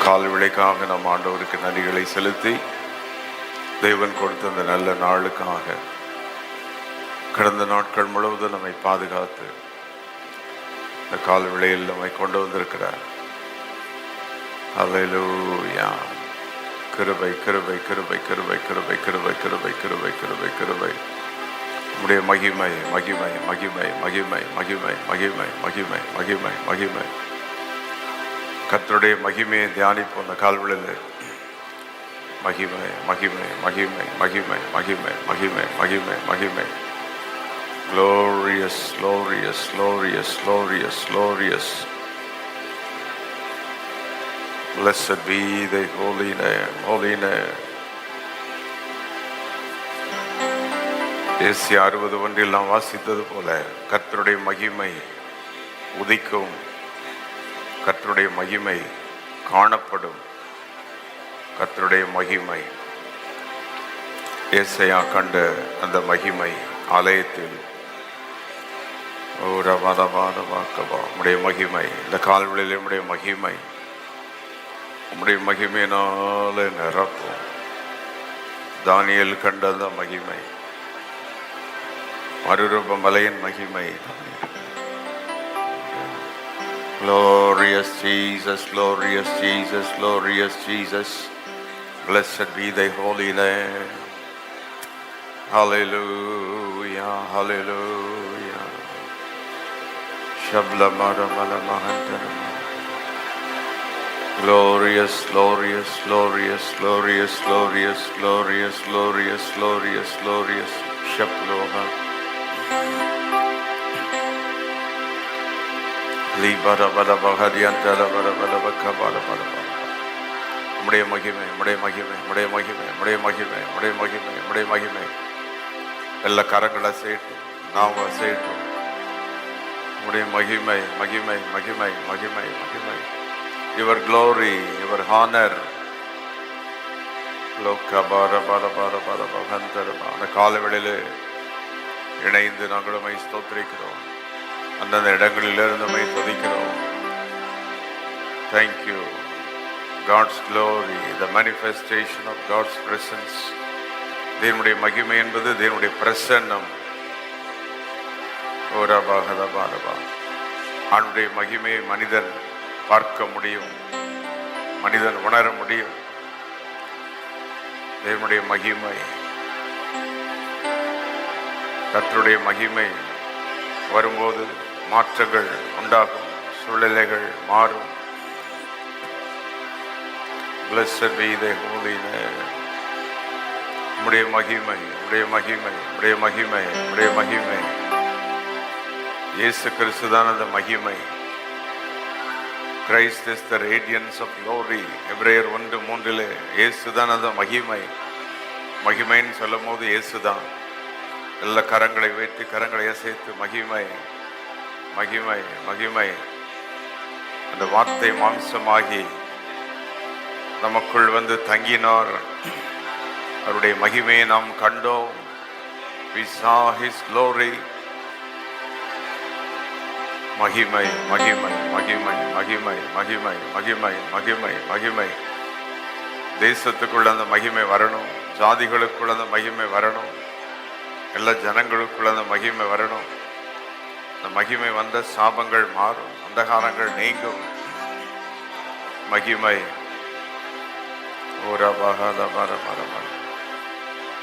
கால் விளைக்காக நம் ஆண்டவருக்கு நன்றிகளை செலுத்தி, தேவன் கொடுத்த அந்த நல்ல நாளுக்காக கடந்த நாட்கள் முழுவதும் நம்மை பாதுகாத்து இந்த கால் விளையில் நம்மை கொண்டு வந்திருக்கிறார். அல்லேலூயா. கிருபை கிருபை கிருபை கிருபை கிருபை கிருபை கிருபை கிருபை கிருபை கிருபை. நம்முடைய மகிமை மகிமை மகிமை மகிமை மகிமை மகிமை மகிமை மகிமை மகிமை. கர்த்தருடைய மகிமையை தியானிப்போம் அந்த கால்வெளியில். மகிமை மகிமை மகிமை மகிமை மகிமை மகிமை மகிமை மகிமை. Glorious, glorious, glorious, glorious, glorious. Blessed be thy holy name, holy name. Asia 60:1 நாம் வாசித்தது போல கர்த்தருடைய மகிமை உதிக்கும், கர்த்தருடைய மகிமை காணப்படும். கர்த்தருடைய மகிமை, ஏசாயா கண்ட அந்த மகிமை ஆலயத்தில் உம்முடைய மகிமை இந்த கால்வெளியில் உம்முடைய மகிமை, உம்முடைய மகிமையினாலே நிரப்பும். தானியேல் கண்ட அந்த மகிமை, மறுரூப மலையின் மகிமை. Glorious Jesus, glorious Jesus, glorious Jesus. Blessed be thy holy name. Hallelujah, hallelujah. Shabla mara mala mahantara. Glorious, glorious, glorious, glorious, glorious, glorious, glorious, glorious, glorious. Shabloha. Libara bala bahadiantala bala bala bakabala bala bala. உம்முடைய மகிமை, உம்முடைய மகிமை, உம்முடைய மகிமை, உம்முடைய மகிமை, உம்முடைய மகிமை, உம்முடைய மகிமை. எல்லா கரங்களை செய்யட்டும், நாம செய்யட்டும். உம்முடைய மகிமை மகிமை மகிமை மகிமை மகிமை. Your glory, your honour. லோக்கபார பார பார பார பகந்தரமா. அந்த காலவெளியில் இணைந்து நாங்கள் மை ஸ்தோத்திரிக்கிறோம். அந்தந்த இடங்களிலிருந்து மை துதிக்கிறோம். Thank you. God's glory, the manifestation of God's presence. தேவனுடைய மகிமை என்பது தேவனுடைய பிரசன்னம். அவனுடைய மகிமையை மனிதன் பார்க்க முடியும், மனிதன் உணர முடியும். தேவனுடைய மகிமை, கர்த்தருடைய மகிமை வரும்போது மாற்றங்கள் உண்டாகும், சூழ்நிலைகள் மாறும். Blessed be thy holy name. உம்முடைய மகிமை, உம்முடைய மகிமை, உம்முடைய மகிமை, உம்முடைய மகிமை. இயேசு கிறிஸ்துதான் அந்த மகிமை. Christ is the radiance of glory. எபிரேயர் 1:3 இயேசுதான் அந்த மகிமை. மகிமைன்னு சொல்லும் போது இயேசுதான். எல்லா கரங்களை வைத்து கரங்களை அசைத்து மகிமை மகிமை மகிமை. அந்த வார்த்தை மாம்சமாகி நமக்குள் வந்து தங்கினார். அவருடைய மகிமையை நாம் கண்டோம். We saw his glory. மகிமை மகிமை மகிமை மகிமை மகிமை மகிமை மகிமை மகிமை. தேசத்துக்குள்ள அந்த மகிமை வரணும், ஜாதிகளுக்குள்ள அந்த மகிமை வரணும், எல்லா ஜனங்களுக்குள்ள அந்த மகிமை வரணும். அந்த மகிமை வந்த சாபங்கள் மாறும், அந்தகாரங்கள் நீங்கும். மகிமை.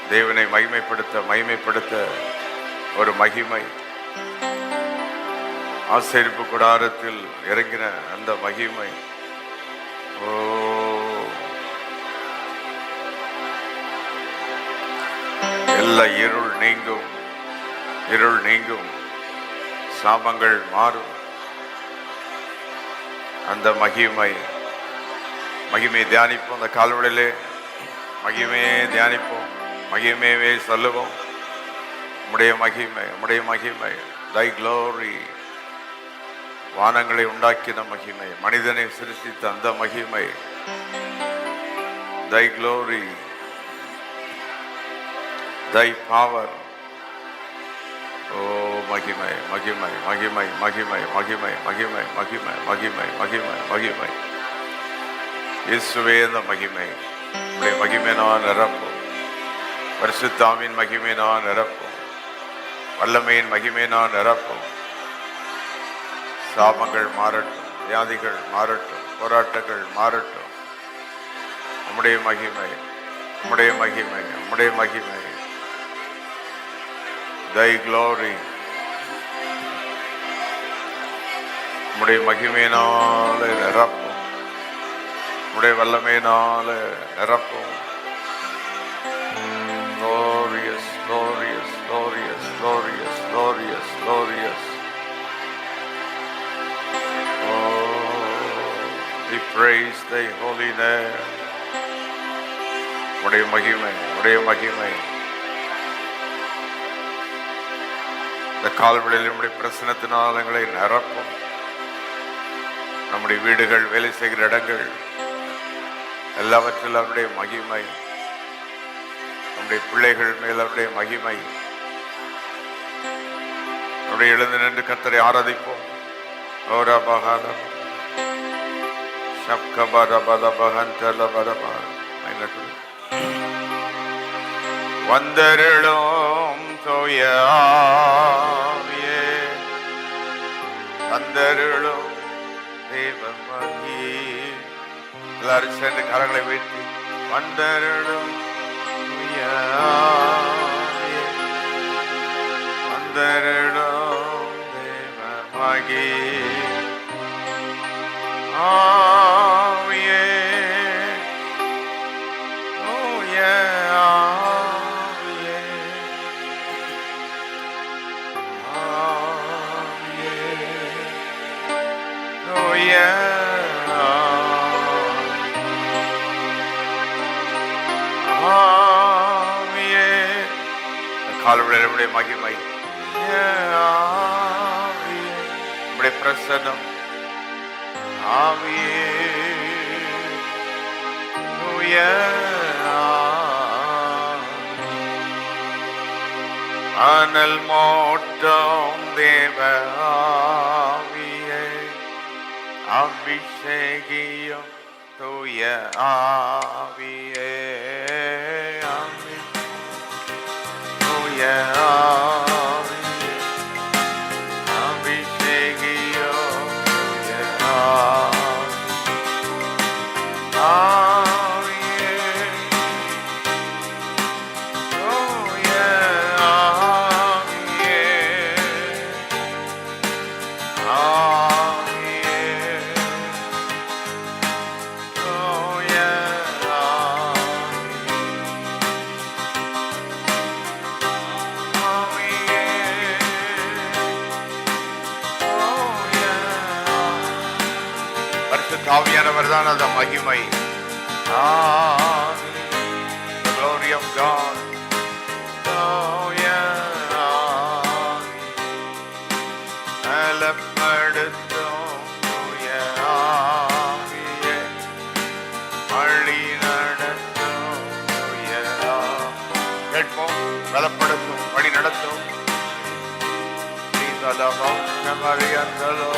தேவனை மகிமைப்படுத்த ஒரு மகிமை. ஆசரிப்பு கூடாரத்தில் இறங்கின அந்த மகிமை. ஓ, எல்லா இருள் நீங்கும், இருள் நீங்கும், சாபங்கள் மாறும். அந்த மகிமை, மகிமையை தியானிப்போம். அந்த கால்வெளியிலே மகிமையே தியானிப்போம், மகிமையே சொல்லுவோம். உம்முடைய மகிமை, உம்முடைய மகிமை. தை க்ளோரி. வானங்களை உண்டாக்கின மகிமை, மனிதனை சிருஷ்டித்த அந்த மகிமை. தை க்ளோரி, தை பவர். ஓ மகிமை மகிமை மகிமை மகிமை மகிமை மகிமை மகிமை மகிமை மகிமை மகிமை. இயேசுவே இந்த மகிமை, உடைய மகிமை நான் நிரப்பும். பரிசுத்தாவின் மகிமை நான் நிரப்பும். வல்லமையின் மகிமை நான் நிரப்பும். சாபங்கள் மாறட்டும், வியாதிகள் மாறட்டும், போராட்டங்கள் மாறட்டும். உம்முடைய மகிமை, உம்முடைய மகிமை, உம்முடைய மகிமை. Thy glory, உம்முடைய மகிமையினால நிரப்பும். உம்முடைய வல்லமையினால நிரப்பும். Glorious, glorious, glorious, glorious, glorious, glorious. We praise thy holy name. உடைய மகிமை, உடைய மகிமை. இந்த கால்வெளியில் நம்முடைய பிரசனத்தினால் எங்களை நிரப்பும். நம்முடைய வீடுகள், வேலை செய்கிற இடங்கள் எல்லாவற்றிலும் அவருடைய மகிமை. நம்முடைய பிள்ளைகள் மேல் அவருடைய மகிமை. நம்முடைய எழுந்து நின்று கர்த்தரை ஆராதிப்போம். வந்தருளும் தூய ஆவியே, வந்தருளும் தேவமகி. எல்லாரும் சேர்ந்து கரங்களை வைத்து வந்தருளும் தூய ஆவியே, வந்தருளும் தேவமகி. ஆவியே, தூய ஆவியே, ஆவியே, தூய ஆவியே. கால்வெளியுடைய மகிமை, ஆவியே, பிரசனம், ஆவியே, தூய அனல் மோட்டம் தேவ ஆவியே, அபிஷேகியம் தூய ஆவியே, தூய ஆவியே, அபிஷேகியம் தூய ஆவியே, தூய ஆவியே, ஆவியே, தூய ஆவியானவர் தான் அந்த மகிமை. The glory of God. பலப்படுத்தும் தூய ஆவியே, வழி நடத்தும் தூய ஆவியே. கேட்போம். பலப்படுத்தும், வழி நடத்தும். மரியந்தலோ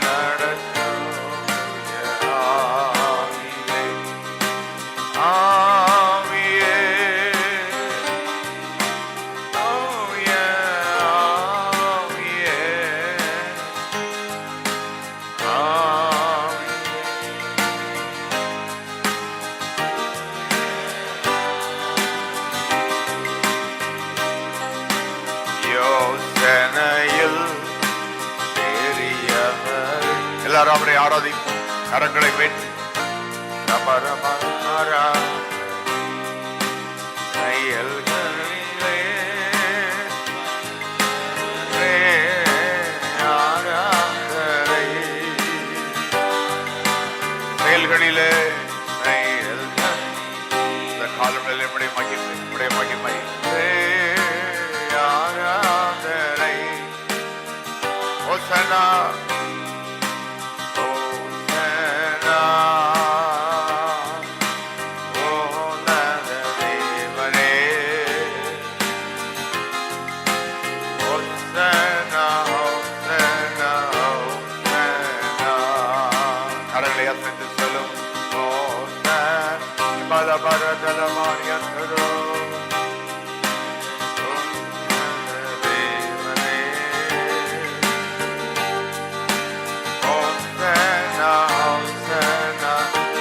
நடத்தும் ஆவியே, ஆவியே, தூய ஆவியே, ஆவியே. யோசனையில் எல்லாரும் அவரை ஆராதிப்போம். கரங்களை வைத்து செயல்களிலே இந்த காலங்களில் நம்முடைய மகிமை, நம்முடைய மகிமை ஆராதனை. ஓசனா கரங்களை அசைத்து சொல்லும்.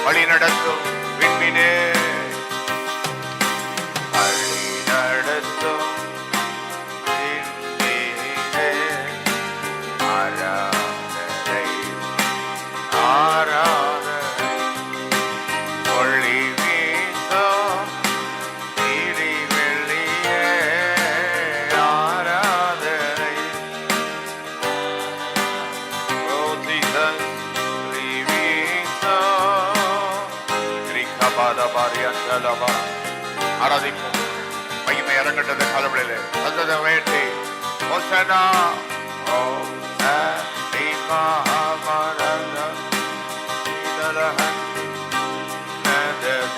வழி நடத்தும் விண்மீனே, வழி நடத்தும் விண்மீனே, ஆராதனை ஆராதனை. ஒளி வீசும் திரி வெள்ளியே, ஆராதனை. ஆராதிப்போம். மகிமை இறங்கட்டது காலவெளியிலே சந்தத வேண்டி ஓசனா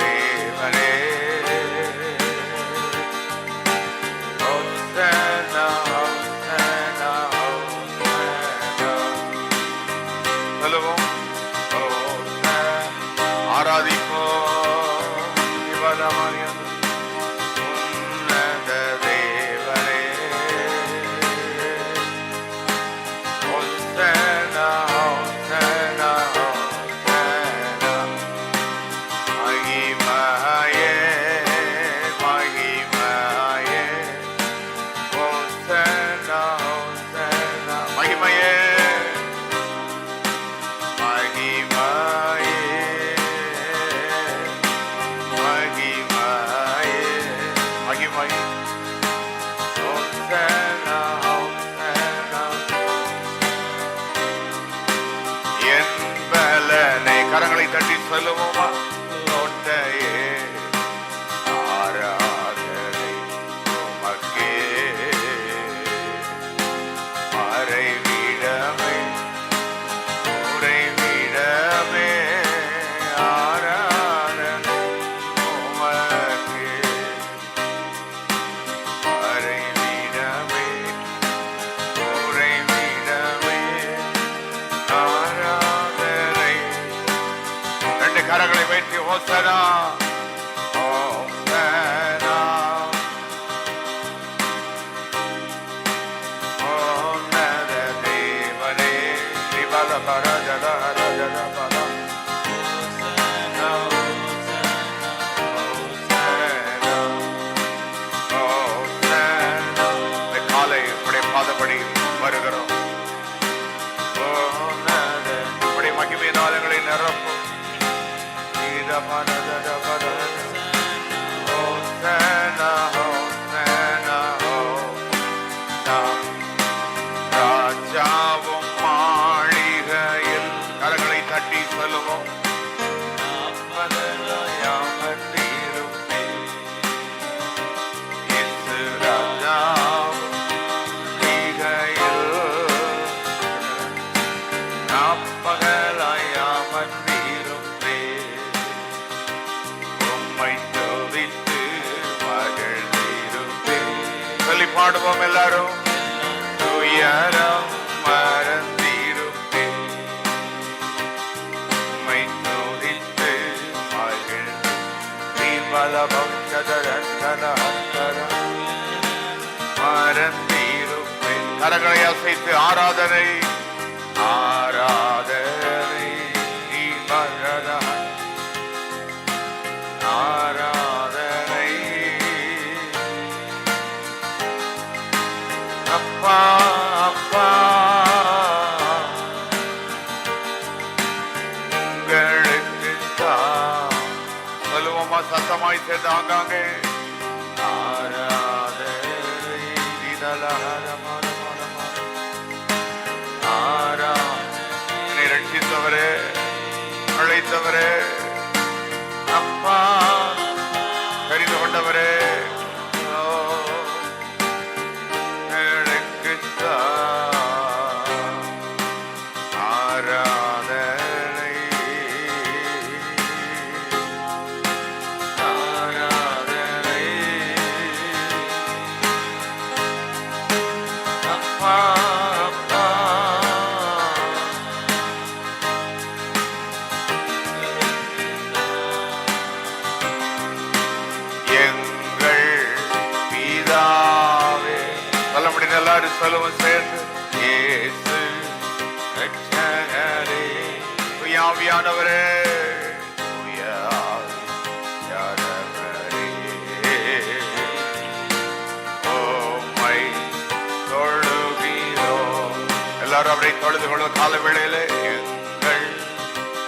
தேவனே சொல்லுவோம். ஆராதிப்போம். உன்னத தேவனே ஹோசன்னா ஹோசன்னா ஹோசன்னா. மகிமையே மகிமையே ஹோசன்னா ஹோசன்னா. மகிமையே மகிமையே மகிமையே மகிமை. ஹோசன்னா ஹோசன்னா. என் பலனை கரங்களை தட்டி சொல்லுவோமா. கோட்டையே ஆராதனை உமக்கே, மறைவிடமே உறைவிடமே, ஆராதனை உமக்கே, மறைவிடமே உறைவிடமே, ஆராதனை. ரெண்டு கரங்களை வைத்து ஹோசனா ஹோசனா உன்னத தேவனே. ஸ்ரீபால பரஜல ஹரஜல பர ஹோசனா ஹோசனா. இந்த காலை உடைய பாதப்படி வருகிறோம். உடைய மகிமை நாளங்களை நிரப்பும். ஹோசனா ஹோசனா ஹோசனா. ராஜாவும் மாளிகையில் கரங்களை தட்டி சொல்லுவோம். பாடுவோம் எல்லாரும். துயரம் மறந்திருப்பேன், உம்மை துதித்து மகிழ்ந்து. ஸ்ரீபலபம் சதரந்தரம் மறந்திருப்பேன். கரங்களை அசைத்து ஆராதனை ஆராதனை. ஸ்ரீபரதா ஆராதனை. அப்பா அப்பா உங்களுக்கு தான் சொல்லுவோமா சத்தமாய் சேர்ந்து ஆங்காங்கே. ஆராதனை ஆராதனை. ரட்சித்தவரே அழைத்தவரே அப்பா தெரிந்து கொண்டவரே ஆராதனை ஆராதனை. அப்பா அப்பா சொல்லுவோம் சேர்ந்து. இயேசு ரட்சகரே, ஆவியானவரே, எல்லாரும் அவரை தொழுது கொள்ளும் கால வேளையிலே. எங்கள்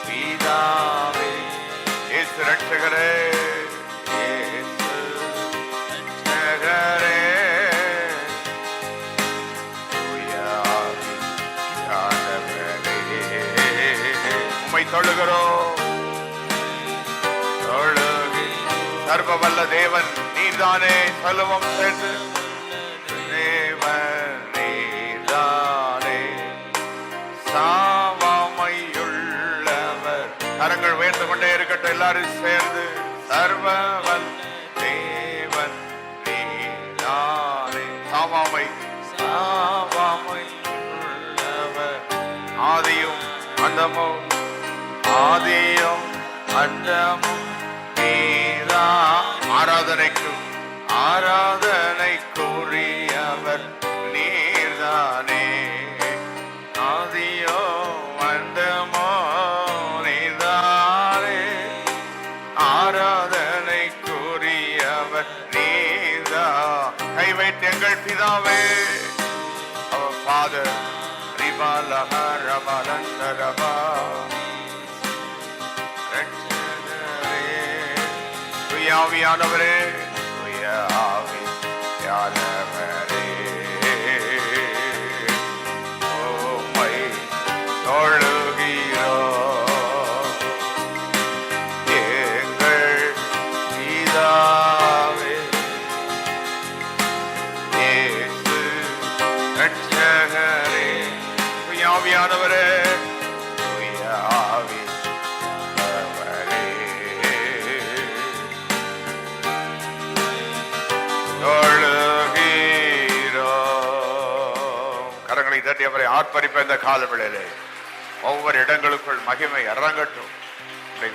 பிதாவே, இயேசு ரட்சகரே, இயேசு ரட்சகரே, உம்மை தொழுகிறோம். தொழுகி சர்வ வல்ல தேவன் நீர்தானே, சொல்லுவோம் சேர்ந்து. தேவன் நீர்தானே, சாவாமையுள்ளவர். கரங்கள் உயர்ந்து கொண்டே இருக்கட்டும் எல்லாரும் சேர்ந்து. சர்வ வல்ல தேவன் நீர்தானே, சாவாமையுள்ளவர். ஆதியும் அந்தமும், ஆதியும் அந்தமும் நீரா. ஆராதனைக்கும் ஆராதனைக்குரியவர் நீர்தானே, ஆதியோ அந்தமோ நீர்தானே, ஆராதனைக்குரியவர் நீர்தா. கை வைத்து எங்கள் பிதாவே, அவர் ஃபாதர் ரிபாலஹரபலந்தரபா, ஆவியானவரே, ஆவியானவரே, உம்மை தொழுகிறோம். எங்கள் பிதாவே, இயேசு ரட்சகரே, ஆவியானவரே, தட்டி அவரை ஆர்ப்பரிப்ப இந்த காலவேளையிலே ஒவ்வொரு இடங்களுக்குள் மகிமை இறங்கட்டும்.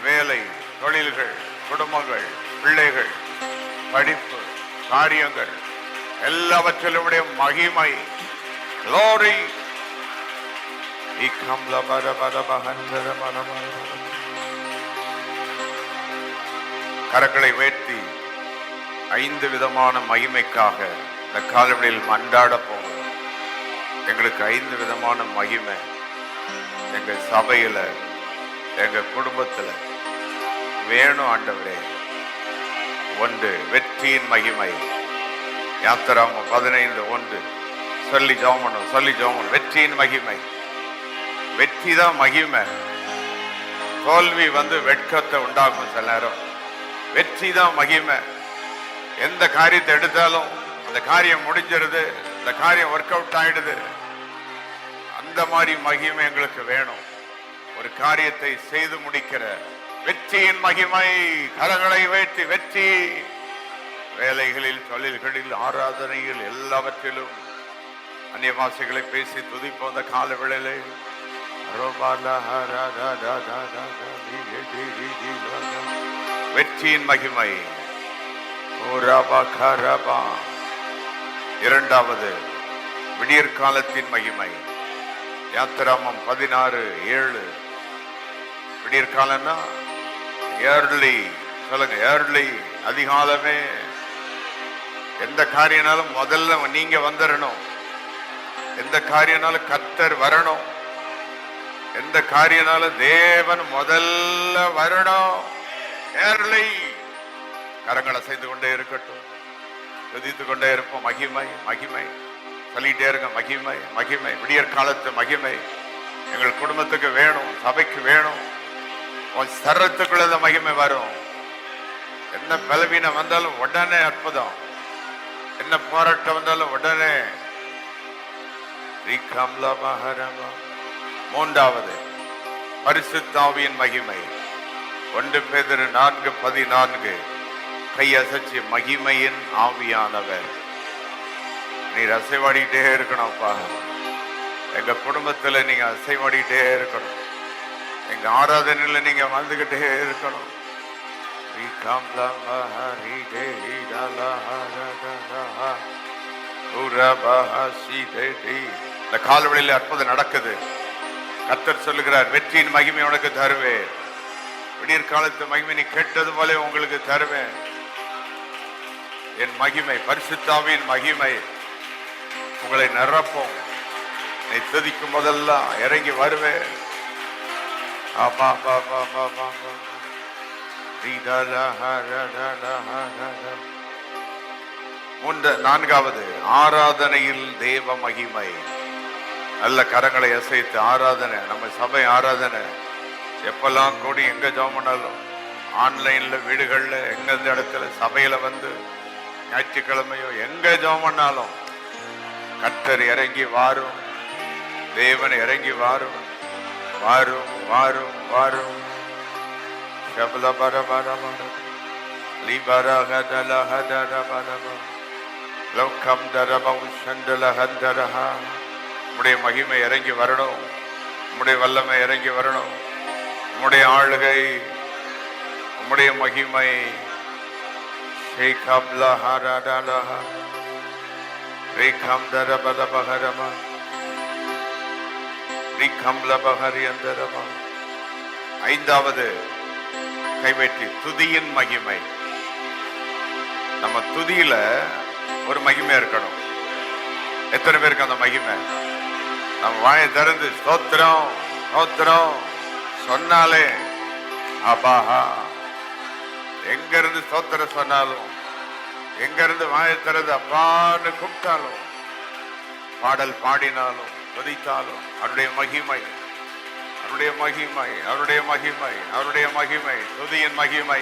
வேலை, தொழில்கள், குடும்பங்கள், பிள்ளைகள், படிப்பு, காரியங்கள் எல்லாவற்றிலும் மகிமை, glory. கரங்களை உயர்த்தி 5 விதமான மகிமைக்காக இந்த காலவெளியில் மன்றாட போகிறோம். எங்களுக்கு 5 விதமான மகிமை எங்க சபையில, எங்க குடும்பத்துல வேணும் ஆண்டவரே. 1, வெற்றியின் மகிமை. யாத்திராகமம் 15:1 சொல்லி ஜெபம். வெற்றியின் மகிமை. வெற்றி தான் மகிமை. தோல்வி வெட்கத்தை உண்டாகும் சில நேரம். வெற்றி தான் மகிமை. எந்த காரியத்தை எடுத்தாலும் அந்த காரியம் முடிஞ்சிருது, அந்த காரியம் ஒர்க் அவுட் ஆயிடுது. அந்த மாதிரி மகிமை எங்களுக்கு வேணும். ஒரு காரியத்தை செய்து முடிக்கிற வெற்றியின் மகிமை. கரங்களை வைத்து வெற்றி. வேலைகளில், தொழில்களில், ஆராதனையில் எல்லாவற்றிலும் அந்நிய பாஷைகளை பேசி துதிப்போம். அந்த கால வேளையிலே வெற்றியின் மகிமை. 2வது விடியற் காலத்தின் மகிமை. யாத்திராகமம் 16:7. விடியற் காலம்னா ஏர்லி. சொல்லுங்க, ஏர்லி, அதிகாலமே. எந்த காரியனாலும் முதல்ல நீங்க வந்துடணும். எந்த காரியனாலும் கர்த்தர் வரணும். எந்த காரியனாலும் தேவன் முதல்ல வரணும். ஏர்லி. கரங்களை செய்து கொண்டே இருக்கட்டும். துதித்து கொண்டே இருப்போம். மகிமை, மகிமை சொல்லிட்டே இருங்க. மகிமை, மகிமை. விடியற் காலத்து மகிமை எங்கள் குடும்பத்துக்கு வேணும், சபைக்கு வேணும். உன் சரத்துக்குள்ள மகிமை வரும். என்ன பலவீனம் வந்தாலும் உடனே அற்புதம். என்ன போராட்டம் வந்தாலும் உடனே. 3வது பரிசுத்த ஆவியின் மகிமை. 1 பேதுரு 4:14. கையசைச்சு மகிமையின் ஆவியானவர். நீர் அசைவாடிட்டே இருக்கணும்ப்பா. எங்க குடும்பத்துல நீங்க அசைவாடிட்டே இருக்கணும். எங்க ஆராதனையில நீங்க வந்துகிட்டே இருக்கணும். இந்த கால்வழியில் அற்புதம் நடக்குது. கர்த்தர் சொல்லுகிறார், வெற்றியின் மகிமை உனக்கு தருவேன், விடியற் காலத்து மகிமை நீ கேட்டது போல உங்களுக்கு தருவேன். என் மகிமை, பரிசுத்தாவின் மகிமை உங்களை நிரப்பும். நீ துதிக்கும் போதெல்லாம் இறங்கி வருவேன். நான்காவது, ஆராதனையில் தேவ மகிமை. நல்ல கரங்களை அசைத்து ஆராதனை, நம்ம சபை ஆராதனை எப்பெல்லாம் கூடி எங்க ஜெபம் பண்ணாலும், ஆன்லைன்ல, வீடுகள்ல, எங்க இடத்துல, சபையில வந்து ஞாயிற்றுக்கிழமையோ எங்க ஜெபம் பண்ணாலும் கர்த்தர் இறங்கி வாரும், தேவன் இறங்கி வாரும், வாரும் வாரும் வாரும். உம்முடைய மகிமை இறங்கி வரணும், உம்முடைய வல்லமை இறங்கி வரணும், உம்முடைய ஆளுகை, உம்முடைய மகிமை. ஐந்தாவது கைவேற்றி துதியின் மகிமை. நம்ம துதியில ஒரு மகிமை இருக்கணும். எத்தனை பேருக்கு அந்த மகிமை? நம்ம வாயை திறந்து ஸ்தோத்திரம் ஸ்தோத்திரம் சொன்னாலே, அப்பாஹா, எங்க இருந்து ஸ்தோத்திரம் சொன்னாலும், எங்க இருந்து வாயை திறந்து அப்பான்னு கூப்பிட்டாலும், பாடல் பாடினாலும், துதித்தாலும், அவருடைய மகிமை, அவருடைய மகிமை, அவருடைய மகிமை, அவருடைய மகிமை, துதியின் மகிமை.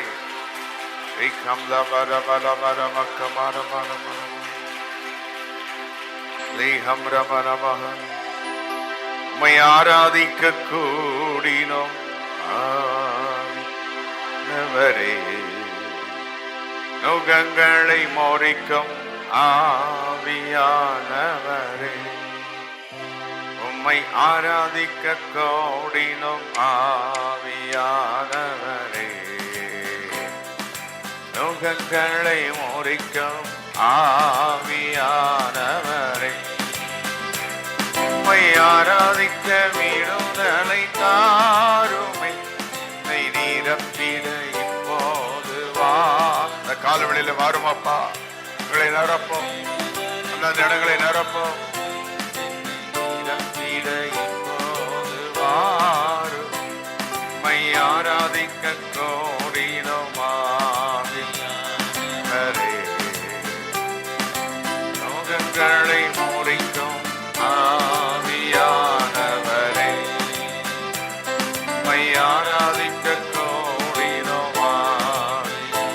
உம்மை ஆராதிக்க கூடினோம் ஆண்டவரே, நுகங்களை மோரிக்கும் ஆவியானவரே, உம்மை ஆராதிக்க கூடினோம் ஆவியானவரே, நுகங்களை மோரிக்கும் ஆவியானவரே, உம்மை ஆராதிக்க விடுதலை தாருமை, நீரப்பிட இப்போது வா. இந்த காலவெளியில வாரும் அப்பா, உங்களை நிரப்போம், அந்த இடங்களை நிரப்போம். நீரப்பிட இப்போது வாரும், உம்மை ஆராதிக்க கோடினோம் ஆவியானவரே, நோகங்களை முறிக்கும் ஆவியானவரே, உம்மை ஆராதிக்க கோடினோம் ஆவியானவரே.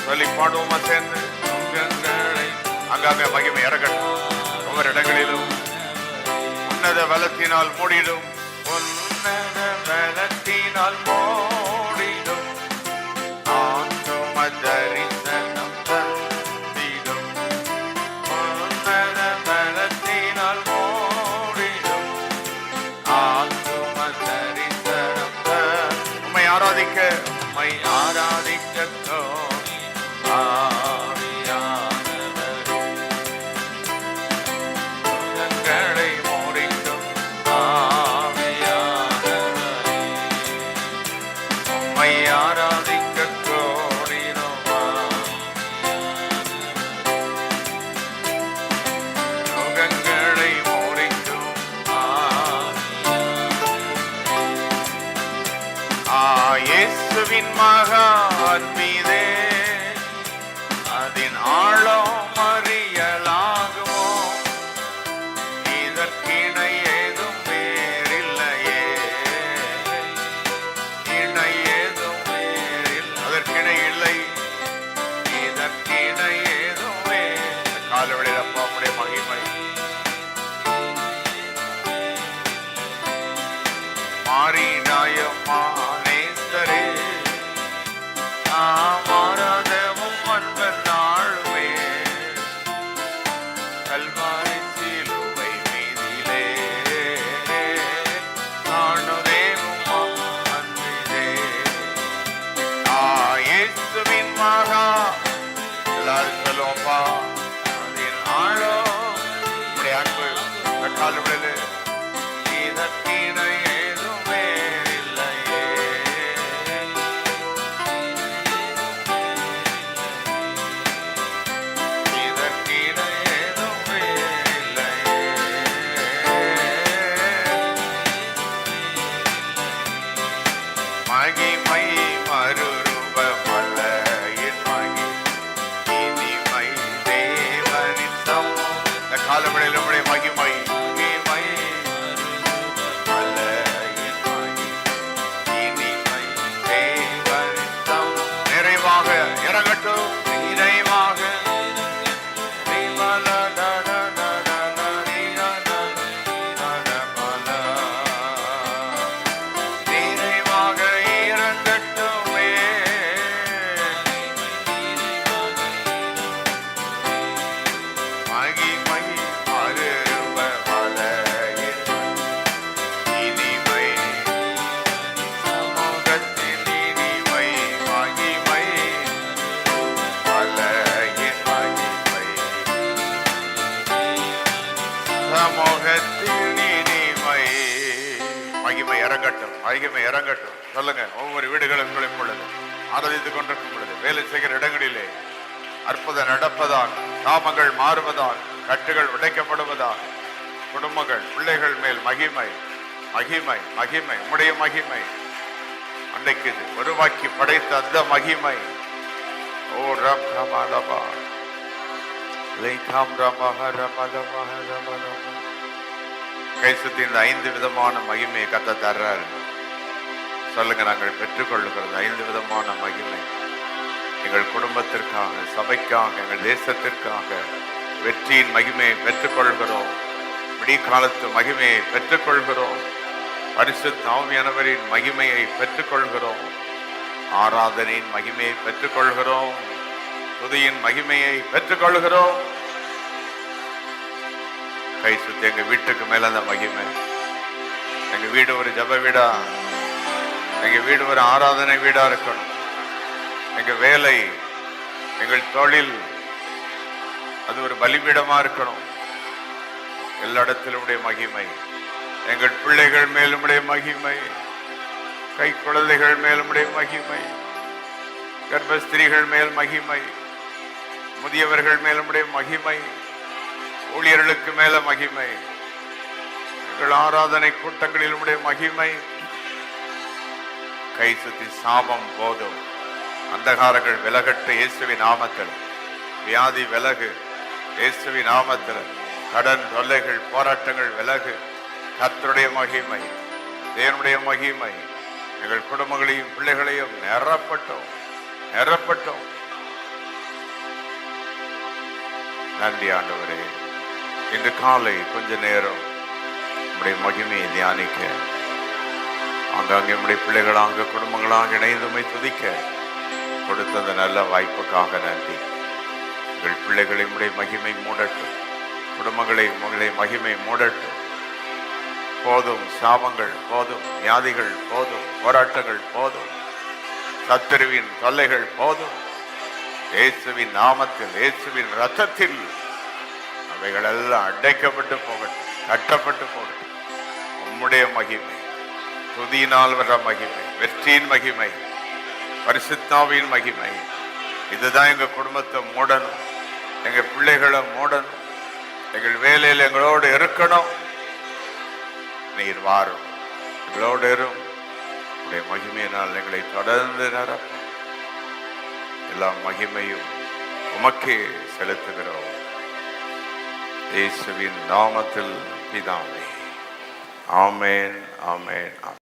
சொல்லி பாடுவோமா சேர்ந்து? நோகங்களை அங்காங்க மகிமை இறக்கட்டும். ஒவ்வொரு இடங்களிலும் உன்னத பலத்தினால் மூடிடும், உன்னத பலத்தினால் மூடிடும், ஆத்தும தரிசனம் தந்திடும், உன்னத பலத்தினால் மூடிடும், ஆத்தும தரிசனம் தந்திடும். உம்மை ஆராதிக்க, உம்மை ஆராதிக்க இயேசுவின் மகா அன்பிதே, அதன் ஆழம் அறியலாகுமோ, இதற்கிணை ஏதும் வேறில்லையே, இணை ஏதும் வேறில்லை, அதற்கிணை இல்லை, இதற்கிணை ஏதும் வேறு. காலவெளியில் அப்பா உம்முடைய மகிமை மாறி நாயம்மா மாறாதவும் அன்பர் நாளுமே, கல்வாரி சிலுவை மீதிலே காணுதேவும் அன்பிலே. இயேசுவின் மகா, எல்லாரும் சொல்லுவோம்பா, மகிமை மறுரூபமல்ல என் மகிமை இனிமை தேவனின் சமூகம். இந்த காலவெளியில் நம்முடைய மகிமை மகிமை அல்ல என் மகிமை இனிமை தேவனின் சமூகம். நிறைவாக இறங்கட்டும் நிறைவாக மகிமை இறங்கட்டும் மகிமை இறங்கட்டும். சொல்லுங்க. ஒவ்வொரு வீடுகளும் பொழுது ஆராதித்துக் கொண்டிருக்கும் பொழுது வேலை செய்கிற இடங்களிலே அற்புதம் நடப்பதால், நாமங்கள் மாறுவதால், கட்டுகள் உடைக்கப்படுவதால், குடும்பங்கள் பிள்ளைகள் மேல் மகிமை மகிமை மகிமை உம்முடைய மகிமை அன்றைக்கு உருவாக்கி படைத்த அந்த மகிமை. ஓ ரம் ரமலபா லைகாம் ரமஹ ரமலபஹ ரமலபா. கைசுத்தி இந்த 5 விதமான மகிமையை கத்த தர்றாரு. சொல்லுங்க. நாங்கள் பெற்றுக்கொள்ளுகிறது 5 விதமான மகிமை. எங்கள் குடும்பத்திற்காக, சபைக்காக, எங்கள் தேசத்திற்காக வெற்றியின் மகிமையை பெற்றுக்கொள்கிறோம். விடிகாலத்து மகிமையை பெற்றுக்கொள்கிறோம். பரிசுத்த ஆவியானவரின் மகிமையை பெற்றுக்கொள்கிறோம். ஆராதனையின் மகிமையை பெற்றுக்கொள்கிறோம். துதியின் மகிமையை பெற்றுக்கொள்கிறோம். கை சுத்தி எங்க வீட்டுக்கு மேல அந்த மகிமை. எங்க வீடு ஒரு ஜப வீடா, எங்க வீடு ஒரு ஆராதனை வீடா இருக்கணும். எங்க வேலை, எங்கள் தொழில் அது ஒரு பலிபீடமா இருக்கணும். எல்லா இடத்திலும் மகிமை. எங்கள் பிள்ளைகள் மேலுடைய மகிமை, கை குழந்தைகள் மேலுடைய மகிமை, கர்ப்பஸ்திரீகள் மேல் மகிமை, முதியவர்கள் மேலுடைய மகிமை, ஊழியர்களுக்கு மேல மகிமை, எங்கள் ஆராதனை கூட்டங்களில் மகிமை. கை சுத்தி சாபம் போதும், அந்தகாரங்கள் விலகட்டு இயேசுவின் நாமத்தில். வியாதி விலகு இயேசுவின் நாமத்தில். கடன் தொல்லைகள் போராட்டங்கள் விலகு. கர்த்தருடைய மகிமை, தேவனுடைய மகிமை எங்கள் குடும்பங்களையும் பிள்ளைகளையும் நிரப்பட்டோம் நிரப்பட்டோம். நன்றி ஆண்டவரே. இன்று காலை கொஞ்ச நேரம் நம்முடைய மகிமையை தியானிக்க, அங்கங்கே நம்முடைய பிள்ளைகளாக குடும்பங்களாக இணைந்துமை துதிக்க கொடுத்த அந்த நல்ல வாய்ப்புக்காக நன்றி. எங்கள் பிள்ளைகளை உடைய மகிமை மூடட்டும், குடும்பங்களை உங்களுடைய மகிமை மூடட்டும். போதும் சாபங்கள் போதும், வியாதிகள் போதும், போராட்டங்கள் போதும், சத்துருவின் தொல்லைகள் போதும். இயேசுவின் நாமத்தில், இயேசுவின் ரத்தத்தில் அவைகள் எல்லாம் அடைக்கப்பட்டு போகட்டும், கட்டப்பட்டு போகட்டும். உம்முடைய மகிமை, துதியினால் வர மகிமை, வெற்றியின் மகிமை, பரிசுத்தாவின் மகிமை, இதுதான் எங்க குடும்பத்தை மூடணும், எங்க பிள்ளைகளை மூடணும், எங்கள் வேலையில் எங்களோடு இருக்கணும். நீர் வாரும், எங்களோடு இரும். உடைய மகிமையினால் எங்களை தொடர்ந்து நிரப்பும். எல்லா மகிமையும் உமக்கே செலுத்துகிறோம். இயேசுவின் நாமத்தில் பிதாவே. ஆமென், ஆமென்.